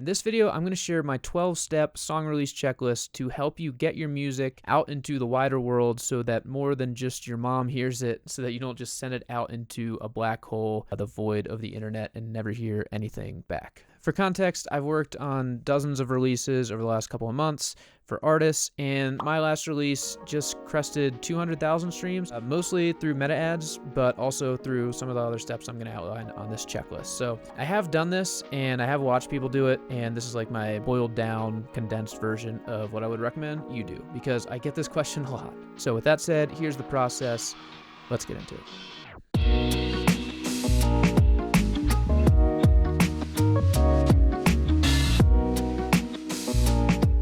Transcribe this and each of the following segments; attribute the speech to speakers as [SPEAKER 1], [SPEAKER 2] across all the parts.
[SPEAKER 1] In this video, I'm going to share my 12-step song release checklist to help you get your music out into the wider world so that more than just your mom hears it, so that you don't just send it out into a black hole, the void of the internet, and never hear anything back. For context, I've worked on dozens of releases over the last couple of months for artists, and my last release just crested 200,000 streams, mostly through meta ads, but also through some of the other steps I'm going to outline on this checklist. So I have done this, and I have watched people do it, and this is like my boiled down, condensed version of what I would recommend you do, because I get this question a lot. So with that said, here's the process. Let's get into it.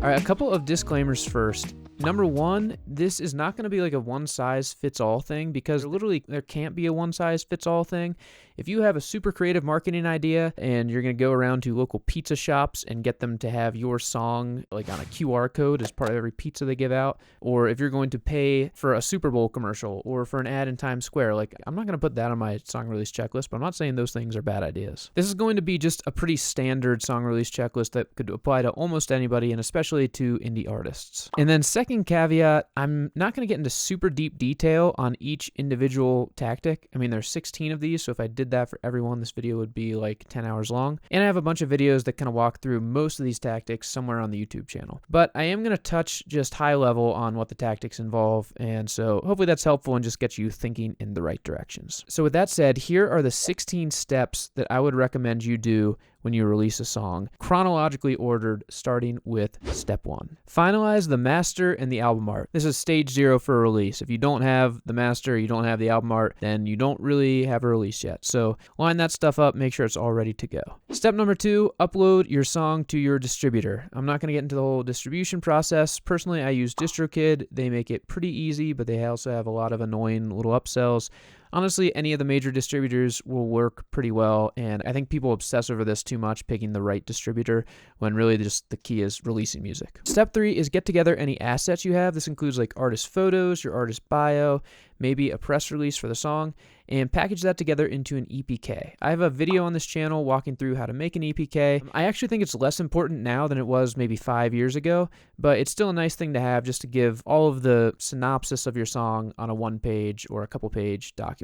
[SPEAKER 1] All right, a couple of disclaimers first. Number one, this is not going to be like a one-size-fits-all thing, because literally there can't be a one-size-fits-all thing. If you have a super creative marketing idea and you're going to go around to local pizza shops and get them to have your song like on a QR code as part of every pizza they give out, or if you're going to pay for a Super Bowl commercial or for an ad in Times Square, like I'm not going to put that on my song release checklist, but I'm not saying those things are bad ideas. This is going to be just a pretty standard song release checklist that could apply to almost anybody, and especially to indie artists. And then second caveat, I'm not going to get into super deep detail on each individual tactic. I mean, there's 16 of these, so if I did that for everyone, this video would be like 10 hours long. And I have a bunch of videos that kind of walk through most of these tactics somewhere on the YouTube channel. But I am going to touch just high level on what the tactics involve, and so hopefully that's helpful and just gets you thinking in the right directions. So with that said, here are the 16 steps that I would recommend you do when you release a song, chronologically ordered, starting with step 1. Finalize the master and the album art. This is stage 0 for a release. If you don't have the master, you don't have the album art, then you don't really have a release yet. So line that stuff up, make sure it's all ready to go. Step number 2, upload your song to your distributor. I'm not going to get into the whole distribution process. Personally, I use DistroKid. They make it pretty easy, but they also have a lot of annoying little upsells. Honestly, any of the major distributors will work pretty well, and I think people obsess over this too much, picking the right distributor, when really just the key is releasing music. Step 3 is get together any assets you have. This includes like artist photos, your artist bio, maybe a press release for the song, and package that together into an EPK. I have a video on this channel walking through how to make an EPK. I actually think it's less important now than it was maybe 5 years ago, but it's still a nice thing to have just to give all of the synopsis of your song on a one-page or a couple-page document.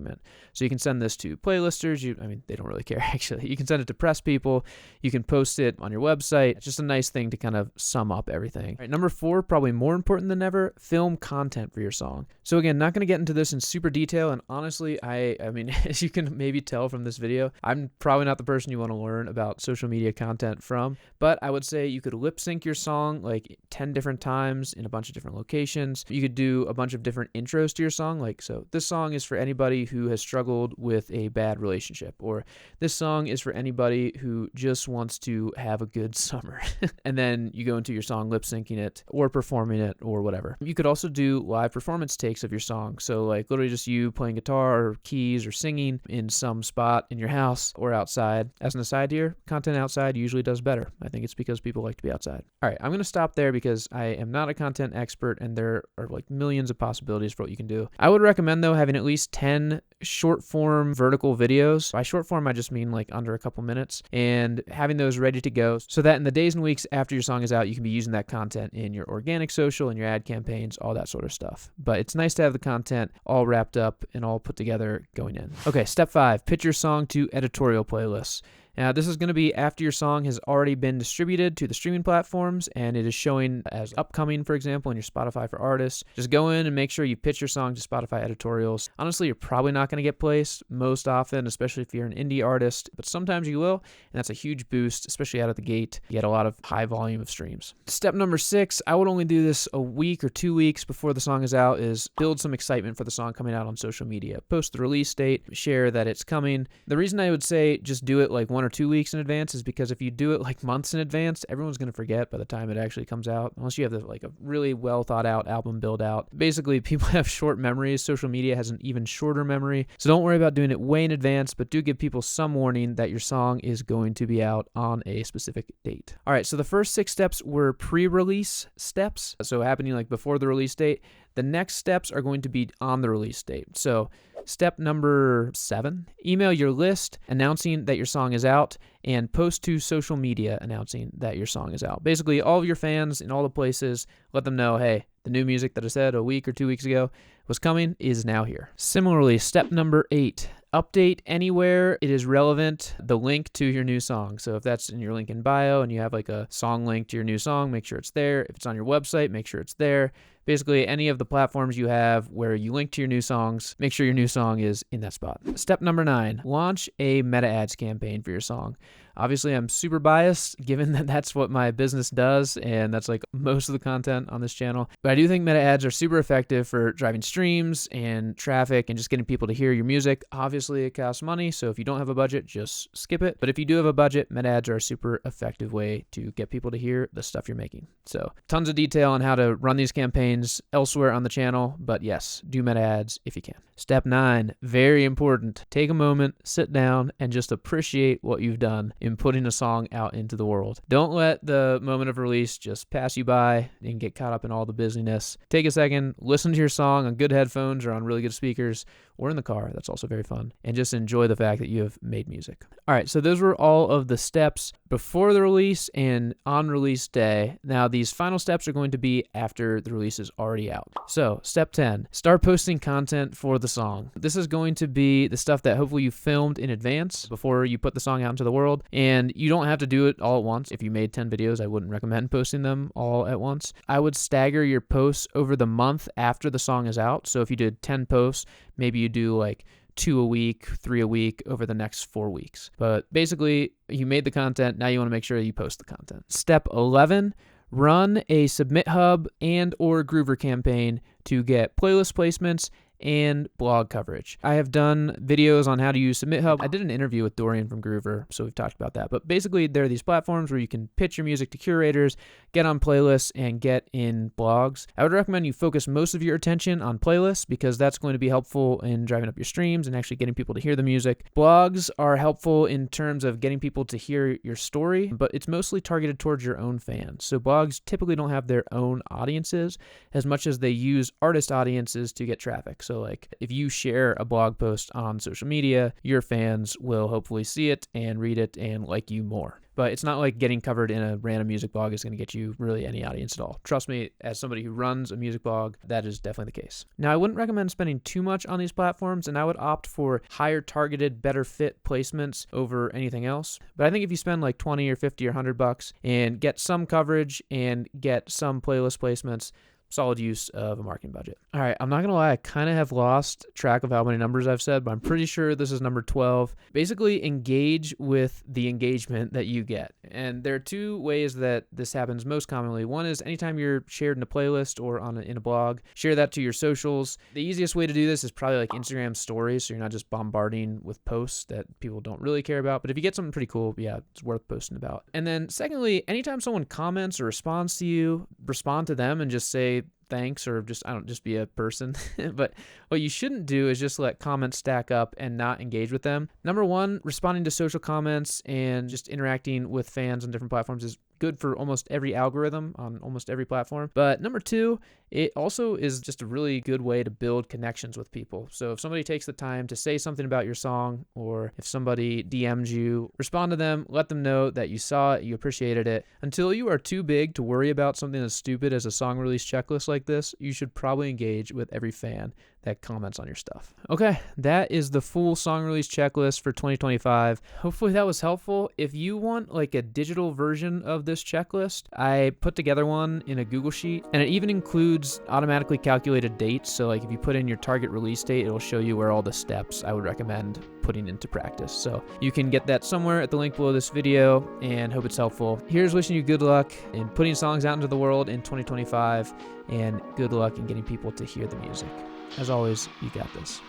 [SPEAKER 1] So you can send this to playlisters. They don't really care actually. You can send it to press people. You can post it on your website. It's just a nice thing to kind of sum up everything. All right, number 4, probably more important than ever, film content for your song. So again, not going to get into this in super detail, and honestly, I mean, as you can maybe tell from this video, I'm probably not the person you want to learn about social media content from, but I would say you could lip sync your song like 10 different times in a bunch of different locations. You could do a bunch of different intros to your song, like, so this song is for anybody who has struggled with a bad relationship, or this song is for anybody who just wants to have a good summer. And then you go into your song lip syncing it or performing it or whatever. You could also do live performance takes of your song, so like literally just you playing guitar or keys or singing in some spot in your house or outside. As an aside here, content outside usually does better. I think it's because people like to be outside. All right, I'm going to stop there because I am not a content expert and there are like millions of possibilities for what you can do. I would recommend though having at least 10 short form vertical videos. By short form, I just mean like under a couple minutes, and having those ready to go so that in the days and weeks after your song is out, you can be using that content in your organic social and your ad campaigns, all that sort of stuff. But it's nice to have the content all wrapped up and all put together going in. Okay, step 5, pitch your song to editorial playlists. Now, this is going to be after your song has already been distributed to the streaming platforms and it is showing as upcoming, for example, in your Spotify for Artists. Just go in and make sure you pitch your song to Spotify editorials. Honestly, you're probably not going to get placed most often, especially if you're an indie artist, but sometimes you will, and that's a huge boost, especially out of the gate. You get a lot of high volume of streams. Step number 6, I would only do this a week or 2 weeks before the song is out, is build some excitement for the song coming out on social media. Post the release date, share that it's coming. The reason I would say just do it like 1 or 2 weeks in advance is because if you do it like months in advance, everyone's going to forget by the time it actually comes out, unless you have like a really well thought out album build out. Basically, people have short memories. Social media has an even shorter memory. So don't worry about doing it way in advance, but do give people some warning that your song is going to be out on a specific date. All right, so the first 6 steps were pre-release steps, so happening like before the release date. The next steps are going to be on the release date. So Step number 7, email your list announcing that your song is out and post to social media announcing that your song is out. Basically, all of your fans in all the places, let them know, hey, the new music that I said a week or 2 weeks ago was coming is now here. Similarly, step number 8, update anywhere it is relevant the link to your new song. So if that's in your link in bio and you have like a song link to your new song, make sure it's there. If it's on your website, make sure it's there. Basically, any of the platforms you have where you link to your new songs, make sure your new song is in that spot. Step number 9, launch a meta ads campaign for your song. Obviously, I'm super biased given that that's what my business does and that's like most of the content on this channel. But I do think meta ads are super effective for driving streams and traffic and just getting people to hear your music. Obviously, it costs money, so if you don't have a budget, just skip it. But if you do have a budget, meta ads are a super effective way to get people to hear the stuff you're making. So tons of detail on how to run these campaigns elsewhere on the channel, but yes, do meta ads if you can. Step 9, very important. Take a moment, sit down, and just appreciate what you've done in putting a song out into the world. Don't let the moment of release just pass you by and get caught up in all the busyness. Take a second, listen to your song on good headphones or on really good speakers or in the car. That's also very fun. And just enjoy the fact that you have made music. All right, so those were all of the steps before the release and on release day. Now, these final steps are going to be after the release is already out. So, step 10, start posting content for the song. This is going to be the stuff that hopefully you filmed in advance before you put the song out into the world. And you don't have to do it all at once. If you made 10 videos, I wouldn't recommend posting them all at once. I would stagger your posts over the month after the song is out. So if you did 10 posts, maybe you do like 2 a week, 3 a week over the next 4 weeks. But basically, you made the content. Now you want to make sure you post the content. Step 11, run a Submit Hub and or Groover campaign to get playlist placements and blog coverage. I have done videos on how to use Submit Hub. I did an interview with Dorian from Groover, so we've talked about that. But basically, there are these platforms where you can pitch your music to curators, get on playlists, and get in blogs. I would recommend you focus most of your attention on playlists because that's going to be helpful in driving up your streams and actually getting people to hear the music. Blogs are helpful in terms of getting people to hear your story, but it's mostly targeted towards your own fans. So blogs typically don't have their own audiences as much as they use artist audiences to get traffic. So like if you share a blog post on social media, your fans will hopefully see it and read it and like you more. But it's not like getting covered in a random music blog is going to get you really any audience at all. Trust me, as somebody who runs a music blog, that is definitely the case. Now, I wouldn't recommend spending too much on these platforms, and I would opt for higher targeted, better fit placements over anything else. But I think if you spend like 20 or 50 or $100 and get some coverage and get some playlist placements, solid use of a marketing budget. All right, I'm not going to lie, I kind of have lost track of how many numbers I've said, but I'm pretty sure this is number 12. Basically, engage with the engagement that you get. And there are 2 ways that this happens most commonly. One is anytime you're shared in a playlist or in a blog, share that to your socials. The easiest way to do this is probably like Instagram stories, so you're not just bombarding with posts that people don't really care about. But if you get something pretty cool, yeah, it's worth posting about. And then secondly, anytime someone comments or responds to you, respond to them and just say, thanks, or just be a person. But what you shouldn't do is just let comments stack up and not engage with them. Number 1, responding to social comments and just interacting with fans on different platforms is good for almost every algorithm on almost every platform. But number 2, it also is just a really good way to build connections with people. So if somebody takes the time to say something about your song, or if somebody DMs you, respond to them, let them know that you saw it, you appreciated it. Until you are too big to worry about something as stupid as a song release checklist like this, you should probably engage with every fan that comments on your stuff. Okay, that is the full song release checklist for 2025. Hopefully that was helpful. If you want like a digital version of this checklist, I put together one in a Google Sheet, and it even includes automatically calculated dates. So like if you put in your target release date, it'll show you where all the steps I would recommend putting into practice. So you can get that somewhere at the link below this video, and hope it's helpful. Here's wishing you good luck in putting songs out into the world in 2025, and good luck in getting people to hear the music. As always, you got this.